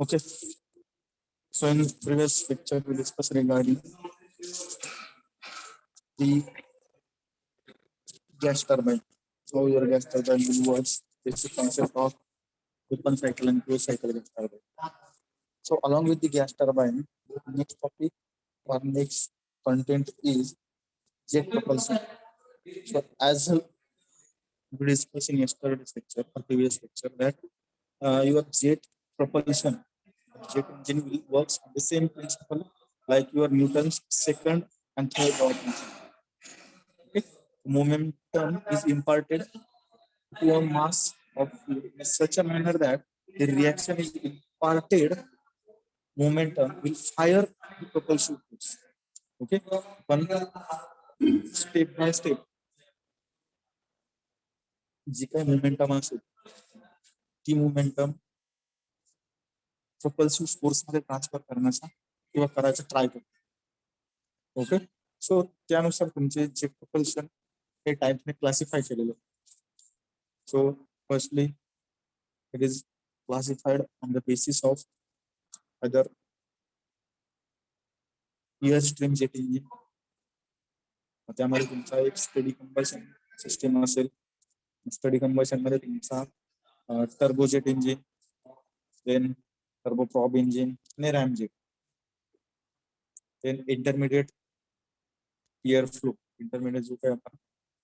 Okay. So in previous lecture we discussed regarding the gas turbine. How your gas turbine will work, basic concept of open cycle and closed cycle gas turbine. So along with the gas turbine, next topic or next content is jet propulsion. So as we discussed in yesterday's lecture or previous lecture that your jet propulsion, jet engine will works on the same principle like your Newton's second and third law of motion. Okay? Momentum is imparted to a mass of fluid in such a manner that the reaction is imparted momentum will fire the propulsion force. Okay, one step by step जी काय momentum असेल ती momentum propulsive force मध्ये transfer करण्याचा किंवा करायचा try करतो. Okay, सो त्यानुसार तुमचे जे propulsion हे टाइप्सने क्लासिफाय केलेले. So firstly it is classified on the basis of either airstream jet engine, त्यामध्ये तुमचा एक स्टेडी कंबशन सिस्टम असेल. स्टडी कंबशन मध्ये तुमचा turbojet engine, then turboprop engine आणि ramjet, then intermediate air flow, intermediate जो काही आपण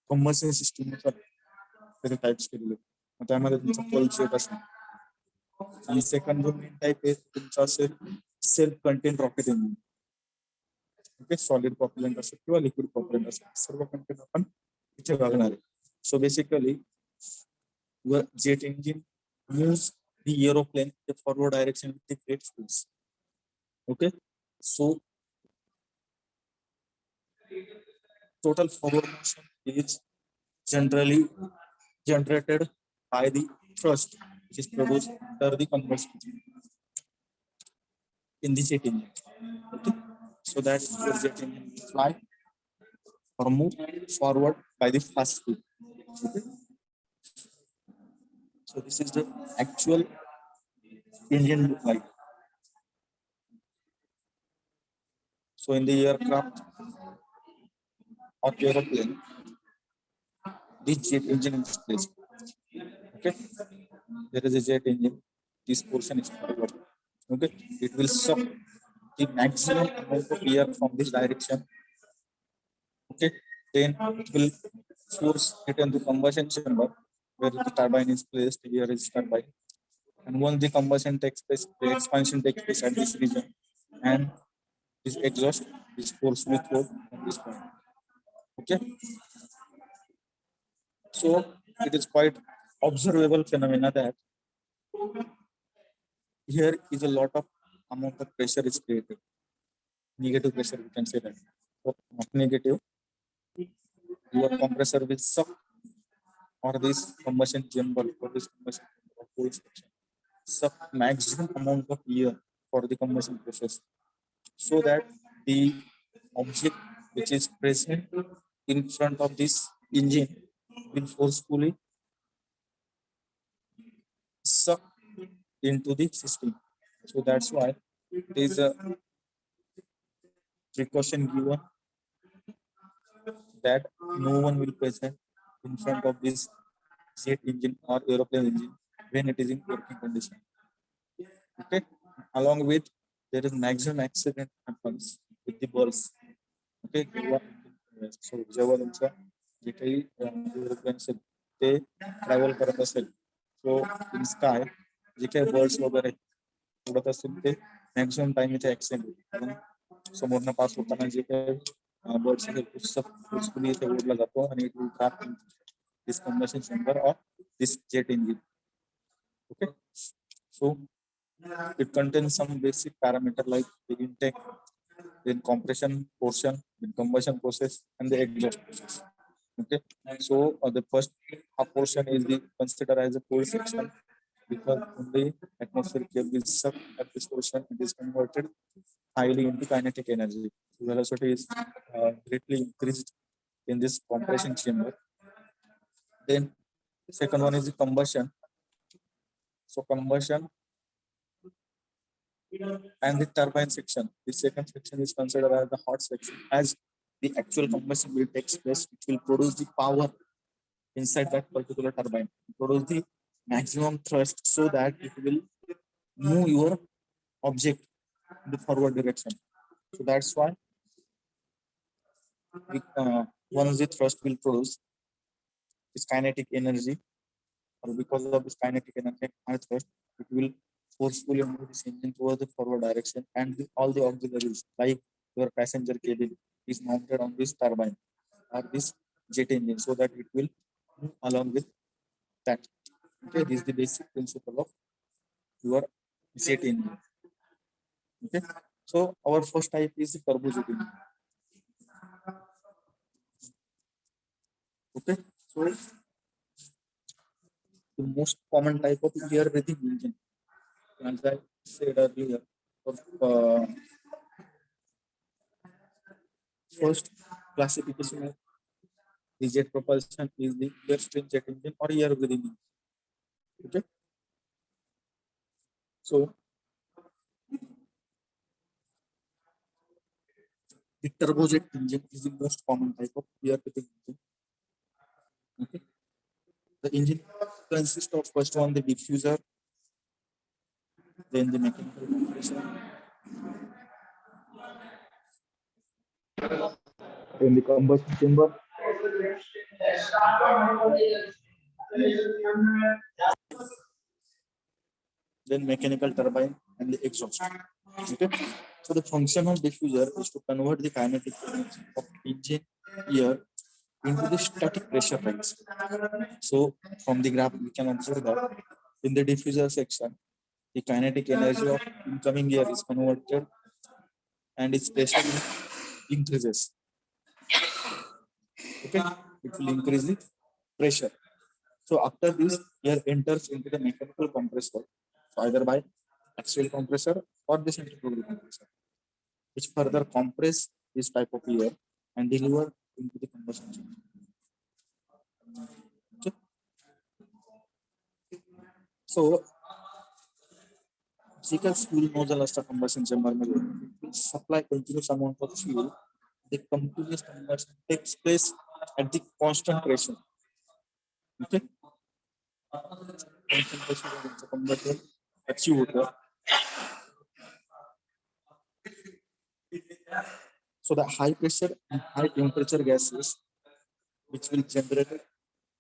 कंबशन सिस्टम त्याचे टाइप्स केलेले. त्यामध्ये तुमचा पल्स जेट असेल. आणि सेकंड जो मेन टाइप आहे तुमचा असेल self contain rocket engine. Okay, solid propellant असेल किंवा लिक्विड प्रॉपलंट असेल, सर्व कंटेन आपण इथे बघणार आहे. So basically jet engine moves the aeroplane in the forward direction with the great speeds. Okay, so total forward motion is generally generated by the thrust which is produced after the combustion in the jet engine. Okay, so that your jet engine will fly or move forward by the fast speed. Okay, so this is the actual engine look like. So in the aircraft or aeroplane, this jet engine is placed. Okay, there is a jet engine. This portion is forward. Okay, it will suck the maximum amount of air from this direction. Okay, then it will force it into combustion chamber where the turbine is placed. Here is turbine, and once the combustion takes place, the expansion takes place at this region, and this exhaust is forcefully thrown from this point. Okay, so it is quite observable phenomena that here is a lot of amount of pressure is created. Negative pressure, we can say that. So not negative, your compressor will suck or this combustion chamber or this combustion chamber or cold section suck maximum amount of air for the combustion process, so that the object which is present in front of this engine will forcefully suck into the system. So that's why there is a precaution given that no one will present in front of this jet engine or aeroplane engine when it is in working condition. Okay, along with there is maximum accident happens with the balls. Okay, so जेव्हा तुमचा जे काही aeroplane असेल ते travel करत असेल, सो इन sky जे काही birds वगैरे उडत असतील ते मॅक्सिमम टाइम इथे ऍक्सिडेंट समोरनं पास होताना जे काही बर्ड्स फोर्सफुली इथे ओढला जातो आणि it will trap this combustion chamber or this jet engine. Okay, so it contains some basic parameter like the intake, then compression portion, then combustion process, and the exhaust process. Okay, so the first half portion is the considered as a cold section because only atmospheric air will suck at this portion. It is converted highly into kinetic energy. So velocity is greatly increased in this compression chamber. Then second one is the combustion. So combustion And the turbine section, the second section is considered as the hot section, as the actual combustion will take place, which will produce the power inside that particular turbine, produce the maximum thrust so that it will move your object in the forward direction. So that's why once the thrust will produce this kinetic energy, or because of this kinetic energy and thrust, it will forcefully move this engine towards the forward direction, and all the auxiliaries like your passenger cabin is mounted on this turbine or this jet engine so that it will move along with that. Okay, this is the basic principle of your jet engine. Okay, so our first type is the turbojet engine. Okay, so the most common type of air breathing engine, as I said earlier, uh, first classification of the jet propulsion is the airstream jet engine or air breathing engine. Okay, so the turbojet engine is the most common type of air breathing engine. Okay, the engine consists of first one the diffuser, then the mechanical compressor, then the combustion chamber, then mechanical turbine, and the exhaust. Okay, so the function of diffuser is to convert the kinetic energy of engine air into the static pressure rise. So from the graph we can observe that in the diffuser section, the kinetic energy of incoming air is converted and its pressure increases. Okay, it will increase the pressure. So after this, air enters into the mechanical compressor, so either by axial compressor or the centrifugal compressor, which further compress this type of air and deliver into the combustion chamber. Okay. So because fuel nozzle असता combustion chamber मध्ये, it will supply continuous amount of fuel. The continuous combustion takes place at the constant pressure. Okay. Constant pressure combustion achieve होतं. So the high pressure and high temperature gases which will generate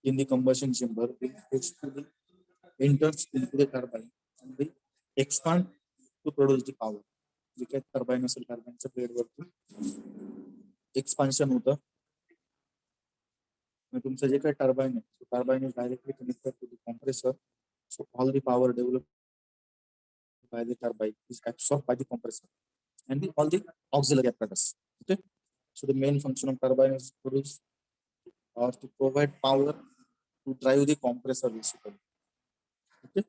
in the combustion chamber will forcefully enters into the turbine and will expand to produce the power. जे काही turbine असेल टर्बाईनच्या ब्लेडवरती expansion होतं. तुमचं जे काही turbine आहे, turbine is directly connected to the compressor, so all the power developed by the turbine is absorbed by the compressor and all the auxiliary apparatus. Okay, so the main function of turbine is to produce or to provide power to drive the compressor basically. Okay,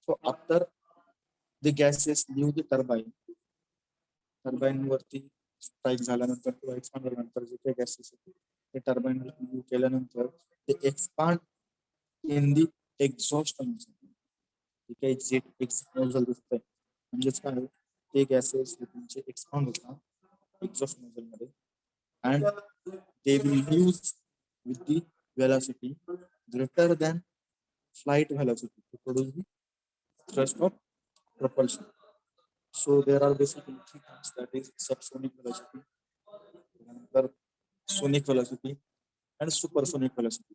so after the gases leave the turbine वरती strike झाल्यानंतर किंवा expand झाल्यानंतर जे काही gases ते turbine move केल्यानंतर ते expand इन दी exhaust जे काही jet exit nozzle दिसतंय म्हणजेच काय ते गॅसेस तुमचे एक्सपांड होतात एक्झॉस्ट नोझल मध्ये and they will use with the velocity greater than flight velocity to produce the thrust of propulsion. So there are basically three things, that is subsonic velocity, sonic velocity, and supersonic velocity.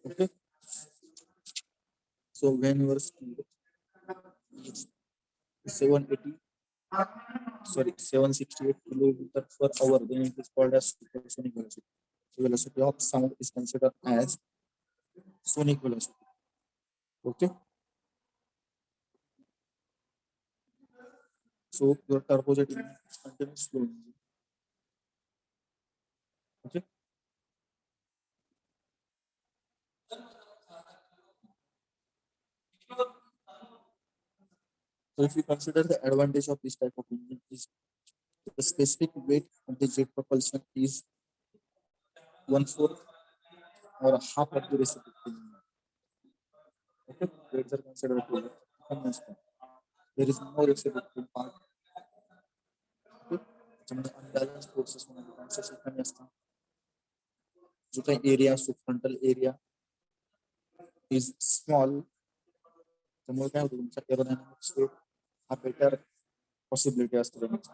Okay. So when your speed is 780, sorry, 768 kilometers per hour, then it is called as supersonic velocity. The velocity of sound is considered as sonic velocity. Okay. So your turbojet is continuous flow engine. Okay. So if you consider the advantage of this type of engine is the specific weight of the jet propulsion is 1/4 or a half of the reciprocating. Okay, weights are considered to be. there is no reciprocal part. त्याच्यामध्ये unbalanced forces होण्याचे chances कमी असतात. जो काही area असतो frontal area is small, त्यामुळे काय होतं तुमच्या एरोडायनामिक्सचे हा बेटर पॉसिबिलिटी असते त्याची.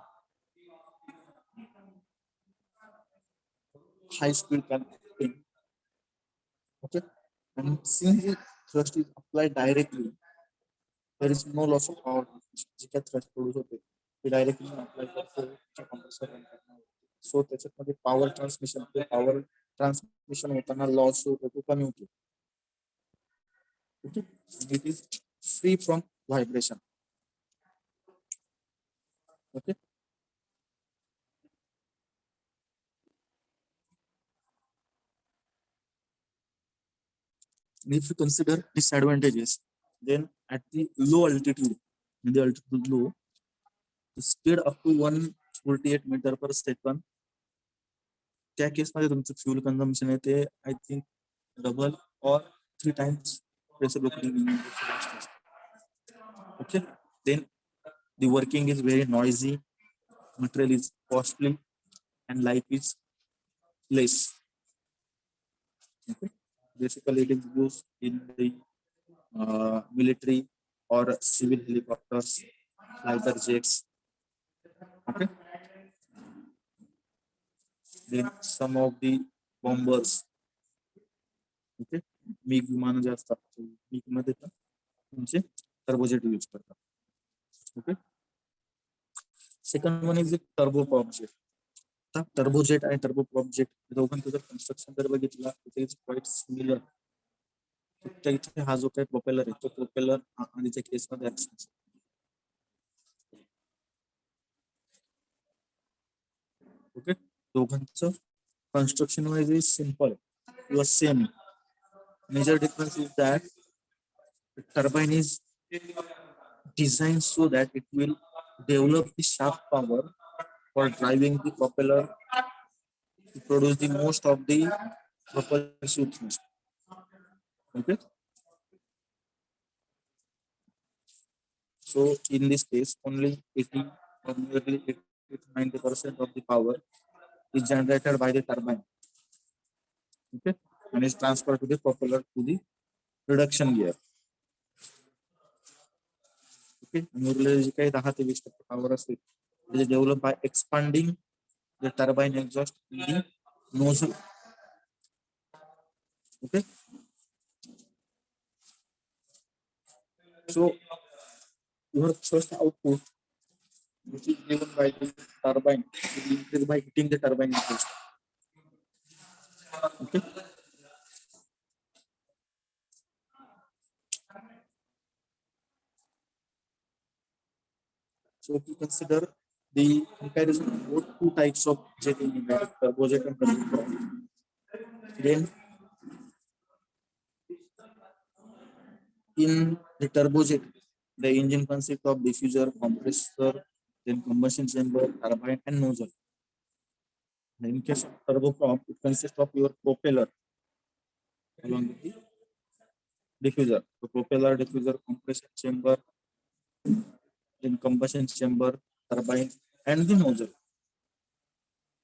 High speed can okay, and since the thrust is applied directly, there is no loss of power transmission. जी काय thrust प्रोड्यूस होते ते डायरेक्टली अप्लाय करतो सो त्याच्यामध्ये पॉवर ट्रान्समिशन होताना लॉस होतो तो कमी होतो. Okay, it is free from vibration. Okay, if you consider disadvantages, then at the low altitude, in the altitude low, the speed up to 148 meter per second, त्या केसमध्ये तुमचं फ्युल कन्झम्पशन आहे ते I think double or 3 times reciprocating engine petrol station. Okay, then the working is very noisy, material is costly, and life is less. Okay, basically it is used in the military or civil helicopters, fighter jets. Okay, then some of the bombers. Okay, MiG विमान जे असतात MiG मध्ये पण तुमचे turbojet use करतात. Okay, second one is turboprop jet. आता turbojet आणि turboprop jet दोघांचं जर कन्स्ट्रक्शन जर बघितलं तर इज क्वाइट सिमिलर. फक्त इथे हा जो काही प्रोपेलर आहे तो प्रोपेलर आधीच्या केसमध्ये ऍब्सेंट. ओके, दोघांचं construction wise is simple, it was same. Major difference is that the turbine is designed so that it will develop the shaft power for driving the propeller to produce the most of the propulsive thrust. Okay, so in this case only 80 or nearly 80 to 90% of the power is generated by the turbine. Okay, and is transferred to the propeller to the reduction gear. Okay, and usually जे काही 10 ते 20% power असते it is developed by expanding the turbine exhaust in the nozzle. Okay, so your thrust output, which is given by the turbine, will increase by hitting the turbine exhaust. Okay, so if you consider the comparison of both two types of jet engine, that is turbojet and turboprop, then in the turbojet the engine consists of diffuser, compressor, then combustion chamber, turbine, and nozzle. In case of turboprop, it consists of your propeller along with the diffuser. The propeller, diffuser, compression chamber, then combustion chamber, turbine, and the nozzle.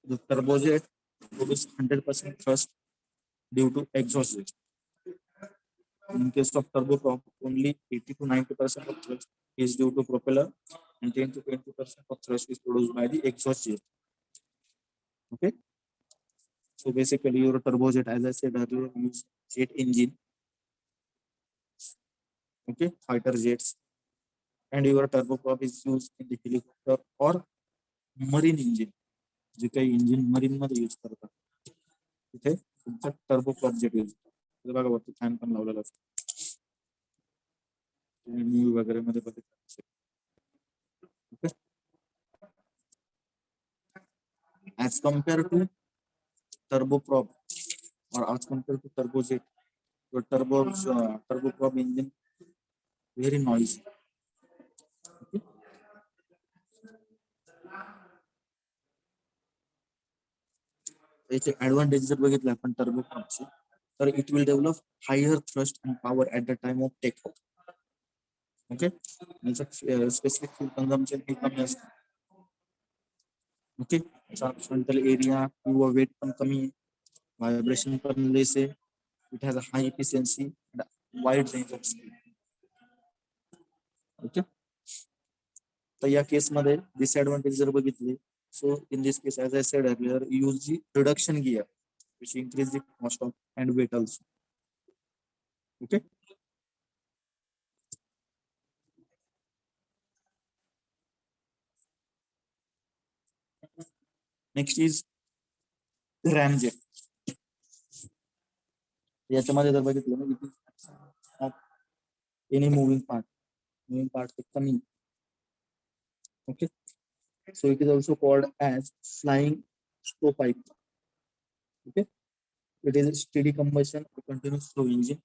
The turbojet produces 100% thrust due to exhaust jet. In case of turboprop, only 80 to 90% of thrust is due to propeller, and 10 to 20% of thrust is produced by the exhaust jet. Okay, so basically your turbojet, as I said earlier, use jet engine. Okay, fighter jets, and your turboprop is used in the helicopter or marine engine. जे काही engine marine मध्ये use करतात तिथे तुमचा turboprop jet use होतो. बघा वरती fan पण लावलेला असतो, मूवी वगैरे मध्ये बघितलं असेल. Okay, as compared to turboprop or as compared to turbojet, your turboprop engine very noisy. Okay, याचे ऍडव्हान्टेज जर बघितलं आपण टर्बोप्रॉपचे, तर it will develop higher thrust and power at the time of take off. Okay, specific fuel consumption हे कमी असतं. Okay, frontal area किंवा वेट पण कमी आहे, व्हायब्रेशन पण लेस आहे, it has a high efficiency and wide range of speed. Okay, तर या केसमध्ये डिसएडव्हान्टेज जर बघितले, so in this case as I said earlier, use the reduction gear which increase the cost of and weight also. Okay, next is ramjet. याच्यामध्ये जर बघितलं ना, it is of any moving part ते कमी. Okay, so it is also called as flying stovepipe. Okay, it is a steady combustion or continuous flow engine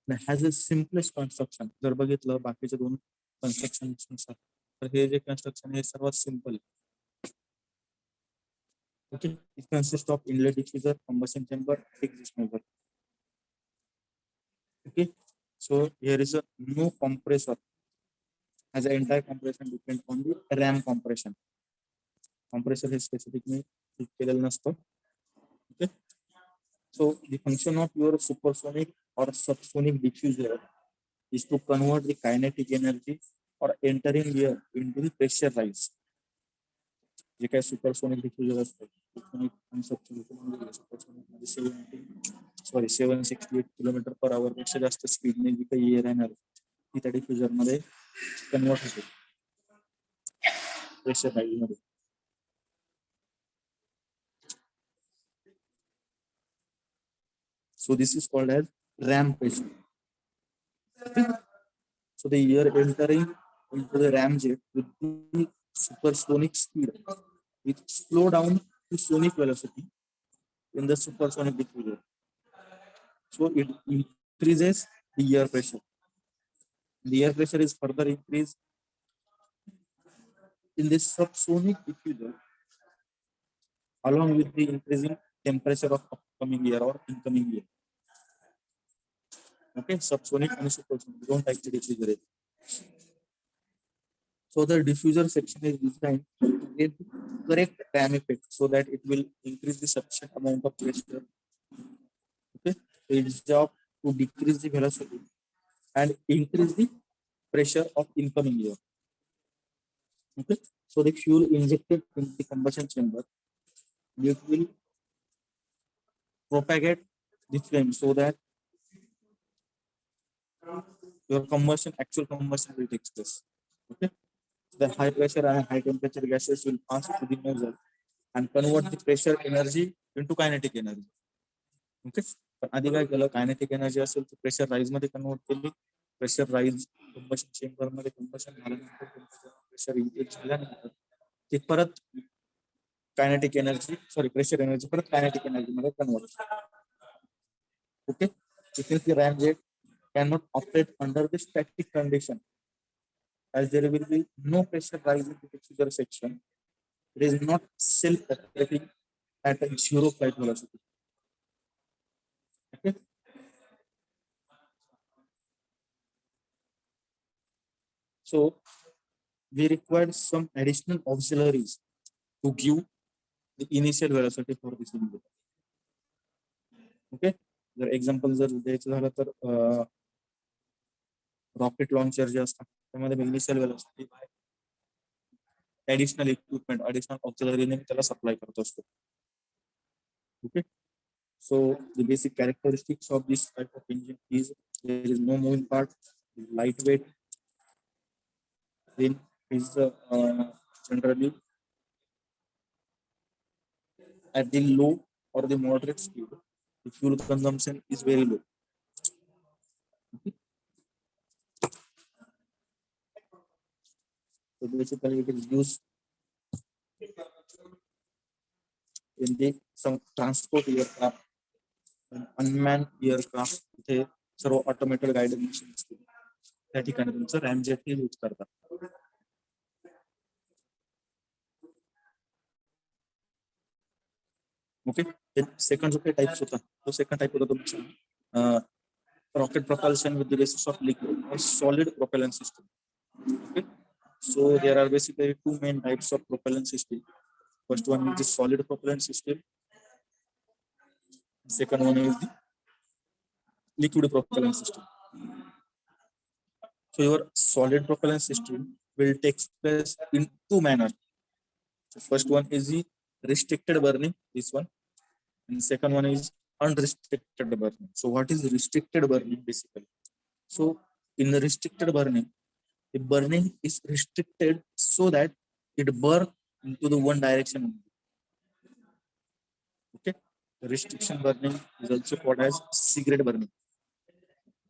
and has a simplest construction. जर बघितलं बाकीचे दोन कन्स्ट्रक्शन नुसार, तर हे जे construction हे सर्वात simple. Okay, it consists of inlet diffuser, combustion chamber, exhaust nozzle. Okay, so here is a no compressor, as the entire compression depends on the ram compression. Compressor is specifically केलेलं नसतं. Okay, so the function of your supersonic or subsonic diffuser is to convert the kinetic energy or entering air into the pressure rise. जे काय supersonic diffuser असतं, supersonic 768 kilometre per hour पेक्षा जास्त स्पीडने जी काही air येणार ती त्या डिफ्युजर मध्ये कन्वर्ट होते प्रेशर राईज मध्ये. So this is called as ram pressure. So the air entering into the ramjet with the supersonic speed, it slow down to sonic velocity in the supersonic diffuser. So it increases the air pressure. The air pressure is further increased in this subsonic diffuser along with the increasing temperature of upcoming air or incoming air. Okay, subsonic and supersonic don't actually diffuser it. So the diffuser section is designed to get the correct ram effect so that it will increase the sufficient amount of pressure. Okay, its job to decrease the velocity and increase the pressure of incoming air. Okay, so the fuel injected in the combustion chamber, it will propagate the flame so that your actual combustion will take place. Okay, the high pressure and high temperature gases will pass through the nozzle and convert the pressure energy into kinetic energy. Okay, पण आधी काय केलं, kinetic energy असेल तर pressure rise मध्ये convert केली. Pressure rise combustion chamber मध्ये combustion झाल्यानंतर प्रेशर इनक्रीज झाल्यानंतर ते परत कायनेटिक एनर्जी प्रेशर एनर्जी परत कायनेटिक एनर्जी मध्ये convert. Okay, since the ramjet cannot operate under the static condition as there will be no pressure rise in the diffuser section, it is not self-operating at a zero flight velocity. Okay, so we required some additional auxiliaries to give the initial velocity for this engine. Okay, जर example जर द्यायचं झालं तर rocket launcher जे असतात त्यामध्ये initial velocity additional equipment additional ऑक्सिलरीने त्याला सप्लाय करत असतो. Okay, so the basic characteristics of this type of engine is there is no moving part, lightweight, then is generally at the low or the moderate speed the fuel consumption is very low. Okay. So basically it is used in the some transport aircraft and unmanned aircraft इथे सर्व automated guided machine असतील त्या ठिकाणी तुमचं रॅमजेट हे use करतात. Okay, second जो काही types होता तो सेकंड टाइप होता तुमचा rocket propulsion with the basis of liquid or solid propellant system. Okay, so there are basically two main types of propellant system. First one is the solid propellant system. Second one is the liquid propellant system. So your solid propellant system will take place in two manners. So first one is the restricted burning, this one, and second one is unrestricted burning. So what is restricted burning basically? So in the restricted burning, the burning is restricted so that it burn into the one direction only. Okay, the restriction burning is also called as cigarette burning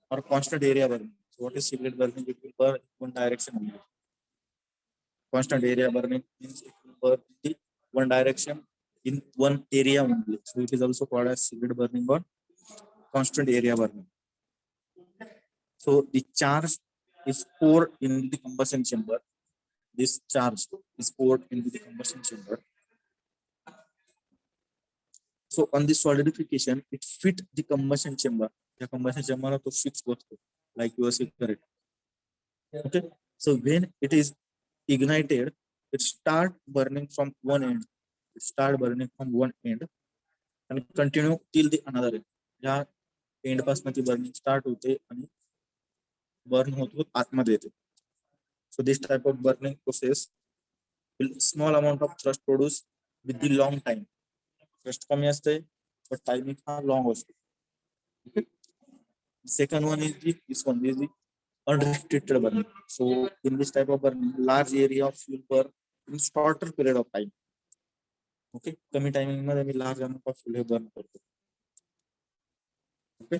or constant area burning. So what is cigarette burning? It will burn in one direction only. Constant area burning means it will burn in the one direction in one area only. So it is also called as cigarette burning or constant area burning. So the charge is poured in the combustion chamber. This charge is poured into the combustion chamber. So on the solidification, it fit the combustion chamber. The combustion chamber to fix both like your cigarette. Okay. So when it is ignited, it start burning from one end. It start burning from one end and continue till the another end. या and पासून ती burning start होते आणि burn होतो आतमध्ये येते. So this type of burning process will small amount of thrust produce with the long time. Thrust कमी असते, but timing हा long असतो. Okay. Second one is this one is the unrestricted burning. So in this type of burning, large area of fuel burn in shorter period of time. Okay, कमी timing मध्ये मी large amount of fuel burn करतो. Okay,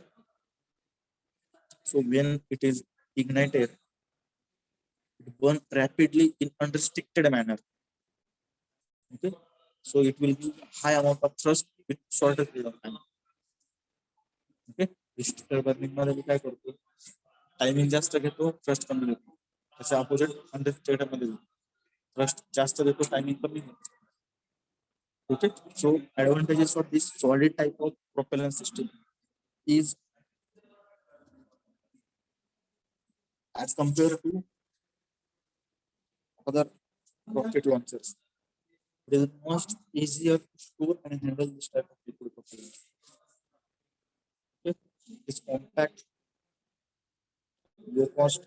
so when it is ignited, it burn rapidly in unrestricted manner. Okay, so it will give high amount of thrust with shorter period of time. Okay, restricted burning मध्ये मी काय करतो, timing जास्त घेतो, thrust कमी घेतो. त्याच्या opposite unrestricted मध्ये thrust जास्त देतो, टायमिंग कमी घेतो. Okay, so advantages of this solid type of propellant system is as compared to other rocket launchers. It is most easier to store and handle this type of liquid propellant. Okay, it's compact, low cost.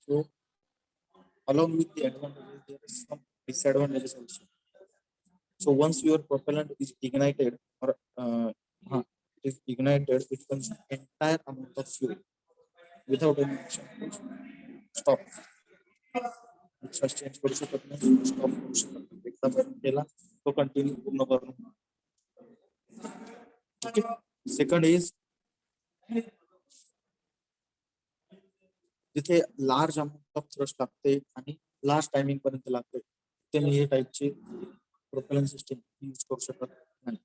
So along with the advantages, there is some disadvantages also. So once your propellant is ignited or it consumes entire amount of fuel without any action. Stop. Change करू शकत नाही, stop करू शकत नाही. एकदा burn केला तो continue पूर्ण बर्न. ओके. सेकंड इज जिथे लार्ज अमाउंट ऑफ थ्रस्ट लागते आणि लार्ज टायमिंग पर्यंत लागते ते मी हे टाइपची प्रोपेलंट सिस्टम यूज करू शकत नाही.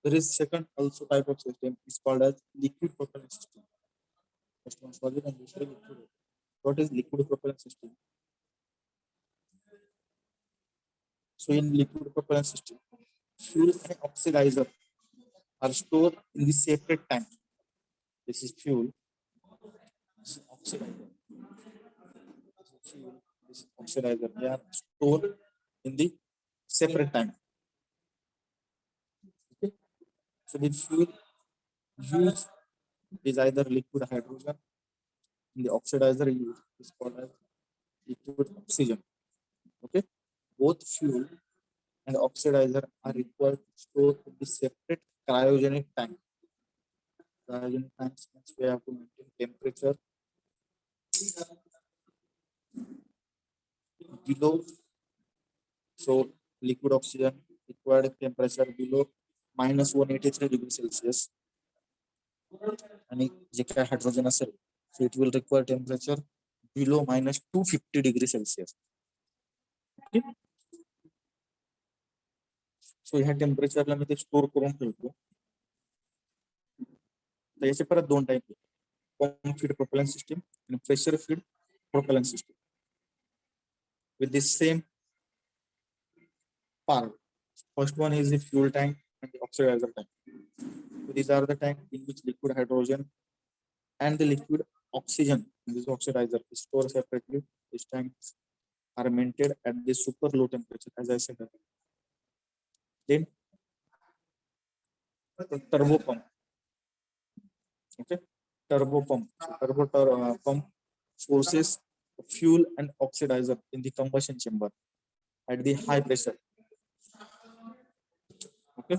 There is second also type of system is called as liquid propellant system. First one solid and second liquid. What is liquid propellant system? So in liquid propellant system, fuel and oxidizer are stored in the separate tank. This is fuel. This is oxidizer. This is fuel. This is oxidizer. They are stored in the separate tank. Okay. So the fuel used is either liquid hydrogen. And the oxidizer used is called as liquid oxygen. Okay. Both fuel and oxidizer are required to store in the separate cryogenic tank. Cryogenic tanks means we have to maintain temperature below. So liquid oxygen required temperature below minus 183 degrees Celsius. And hydrogen acid, so it will require temperature below minus 250 degrees Celsius. Okay. So ह्या टेम्परेचरला मी ते store करून ठेवतो. तर याचे परत दोन type आहेत, pump feed propellant system आणि pressure feed propellant system with the same part. First one is the fuel tank and the oxidizer tank. So these are the tank in which liquid hydrogen and the liquid oxygen in this oxidizer is stored separately. These tanks are maintained at the super low temperature, as I said earlier. Then the turbo pump. Okay, turbo pump. So pump forces fuel and oxidizer in the combustion chamber at the high pressure. Okay,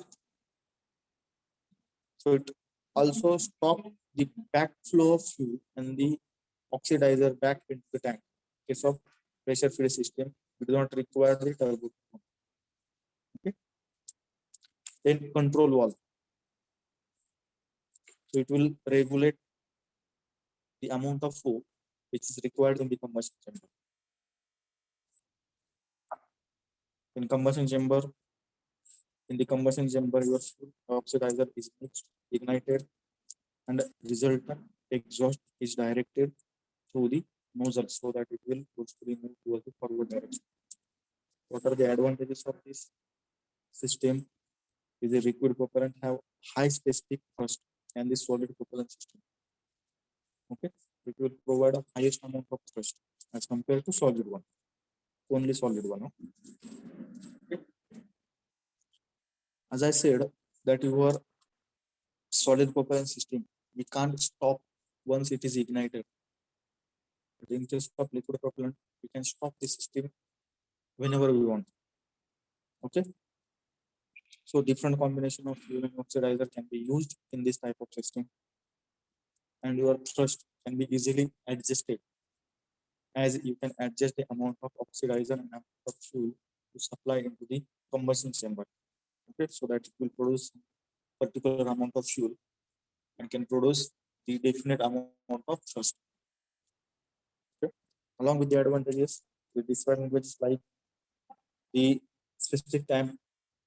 so it also stop the backflow of fuel and the oxidizer back into the tank. In case of pressure filled system, we do not require the turbo pump. Okay, then control valve. So it will regulate the amount of flow which is required in the combustion chamber. In combustion chamber, your fuel oxidizer is mixed, ignited, and resultant exhaust is directed through the nozzle so that it will forcefully move towards the forward direction. What are the advantages of this system? Is the liquid propellant have high specific thrust and the solid propellant system. Okay, it will provide a highest amount of thrust as compared to solid one, only solid one. Okay. As I said, that your solid propellant system, we can't stop once it is ignited. But in case of liquid propellant, we can stop the system whenever we want. Okay. So different combination of fuel and oxidizer can be used in this type of system, and your thrust can be easily adjusted, as you can adjust the amount of oxidizer and amount of fuel to supply into the combustion chamber. Okay, so that it will produce particular amount of fuel and can produce the definite amount of thrust. Okay. Along with the advantages, the disadvantages like the specific time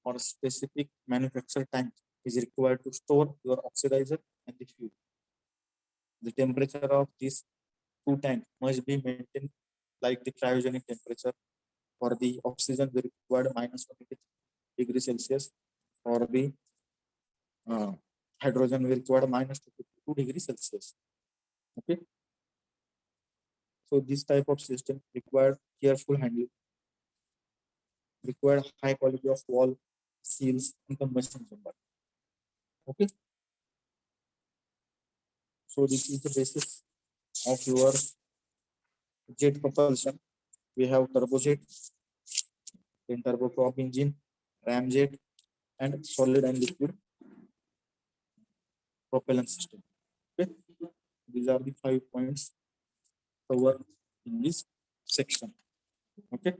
or specific manufacturer tank is required to store your oxidizer and the fuel. The temperature of these two tanks must be maintained like the cryogenic temperature. For the oxygen, we required minus 20 degrees Celsius. For the hydrogen, we required minus 22 degrees Celsius. Okay. So this type of system required careful handling, required high quality of wall, seals, and combustion chamber. Okay. So this is the basis of your jet propulsion. We have turbojet, then turboprop engine, ramjet, and solid and liquid propellant system. Okay. These are the 5 points covered in this section. Okay.